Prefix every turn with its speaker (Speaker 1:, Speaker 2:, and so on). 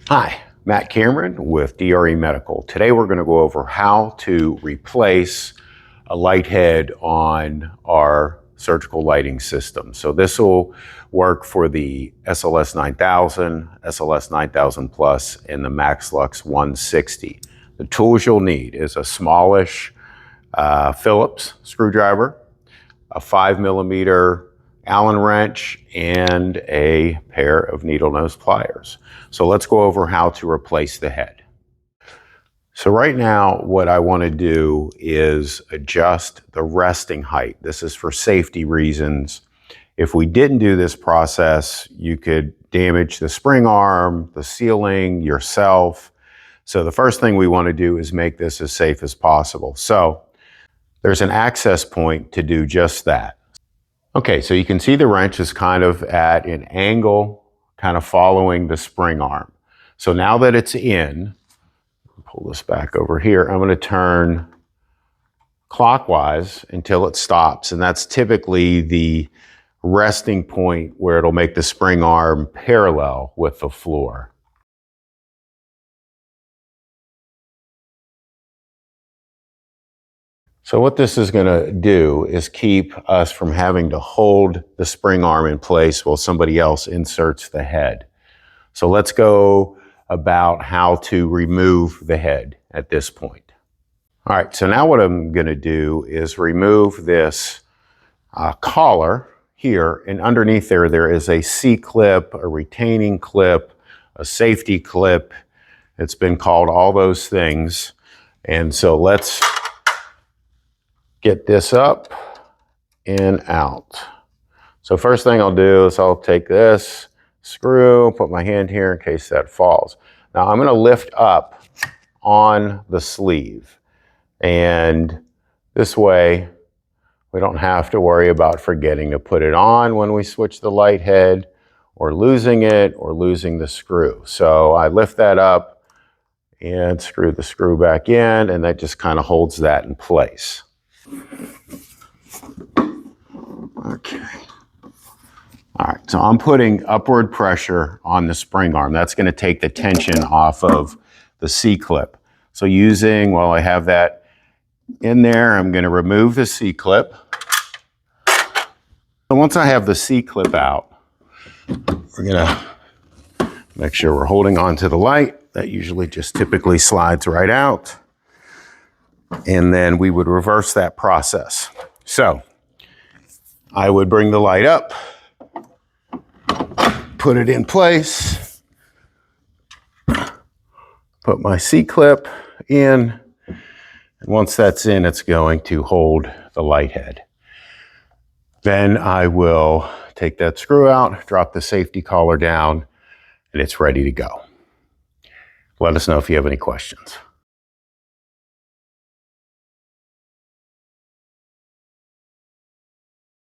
Speaker 1: Hi, Matt Cameron with DRE Medical. Today we're going to go over how to replace a light head on our surgical lighting system. So this will work for the SLS9000, SLS9000 Plus, and the MAXX LUXX 160. The tools you'll need is a smallish Phillips screwdriver, a 5mm Allen wrench, and a pair of needle nose pliers. So let's go over how to replace the head. So right now what I want to do is adjust the resting height. This is for safety reasons. If we didn't do this process, you could damage the spring arm, the ceiling, yourself. So the first thing we want to do is make this as safe as possible. So there's an access point to do just that. Okay, so you can see the wrench is kind of at an angle, kind of following the spring arm. So now that it's in, pull this back over here, I'm going to turn clockwise until it stops. And that's typically the resting point where it'll make the spring arm parallel with the floor. So what this is going to do is keep us from having to hold the spring arm in place while somebody else inserts the head. So let's go about how to remove the head at this point. All right, so now what I'm going to do is remove this collar here, and underneath there is a C-clip, a retaining clip, a safety clip. It's been called all those things. And so let's get this up and out. So first thing I'll do is I'll take this screw, put my hand here in case that falls. Now I'm going to lift up on the sleeve, and this way we don't have to worry about forgetting to put it on when we switch the light head, or losing it, or losing the screw. So I lift that up and screw the screw back in, and that just kind of holds that in place. Okay. All right, so I'm putting upward pressure on the spring arm. That's going to take the tension off of the C-clip. So while I have that in there, I'm going to remove the C-clip. So once I have the C-clip out, we're going to make sure we're holding on to the light. That usually just typically slides right out. And then we would reverse that process. So I would bring the light up, put it in place, put my C-clip in, and once that's in, it's going to hold the light head. Then I will take that screw out, drop the safety collar down, and it's ready to go. Let us know if you have any questions.